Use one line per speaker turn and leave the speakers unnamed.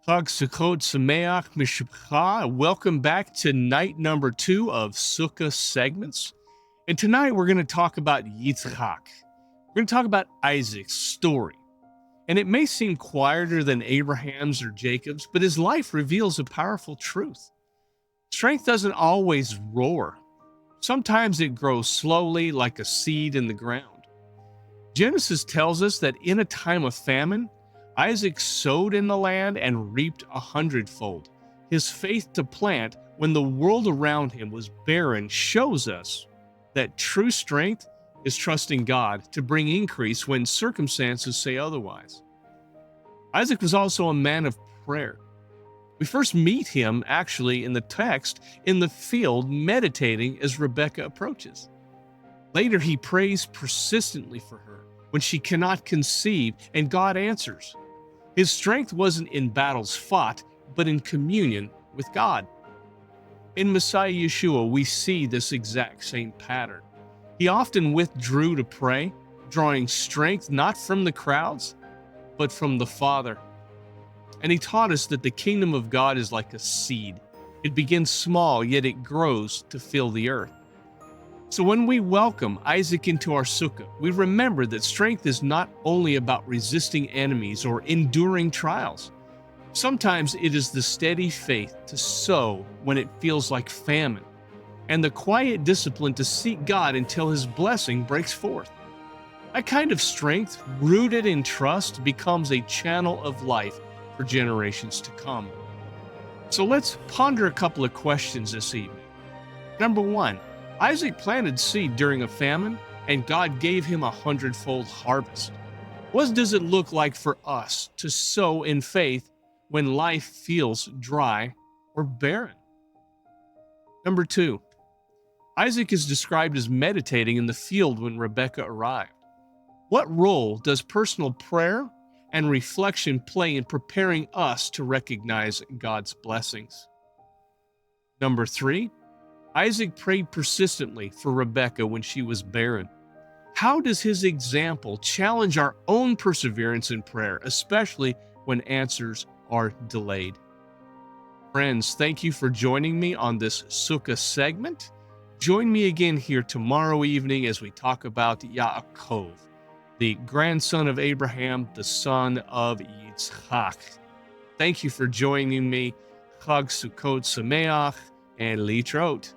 Sukkah Segment Mishpcha. Welcome back to night number 2 of Sukkah Segments. And tonight we're going to talk about Yitzchak. We're going to talk about Isaac's story. And it may seem quieter than Abraham's or Jacob's, but his life reveals a powerful truth. Strength doesn't always roar. Sometimes it grows slowly like a seed in the ground. Genesis tells us that in a time of famine, Isaac sowed in the land and reaped 100-fold. His faith to plant when the world around him was barren shows us that true strength is trusting God to bring increase when circumstances say otherwise. Isaac was also a man of prayer. We first meet him actually in the text in the field meditating as Rebekah approaches. Later he prays persistently for her when she cannot conceive, and God answers. His strength wasn't in battles fought, but in communion with God. In Messiah Yeshua, we see this exact same pattern. He often withdrew to pray, drawing strength not from the crowds, but from the Father. And he taught us that the kingdom of God is like a seed. It begins small, yet it grows to fill the earth. So when we welcome Isaac into our sukkah, we remember that strength is not only about resisting enemies or enduring trials. Sometimes it is the steady faith to sow when it feels like famine, and the quiet discipline to seek God until his blessing breaks forth. That kind of strength, rooted in trust, becomes a channel of life for generations to come. So let's ponder a couple of questions this evening. Number 1, Isaac planted seed during a famine, and God gave him 100-fold harvest. What does it look like for us to sow in faith when life feels dry or barren? Number 2, Isaac is described as meditating in the field when Rebekah arrived. What role does personal prayer and reflection play in preparing us to recognize God's blessings? Number 3, Isaac prayed persistently for Rebekah when she was barren. How does his example challenge our own perseverance in prayer, especially when answers are delayed? Friends, thank you for joining me on this Sukkah segment. Join me again here tomorrow evening as we talk about Yaakov, the grandson of Abraham, the son of Yitzchak. Thank you for joining me. Chag Sukkot Sameach and Litraot.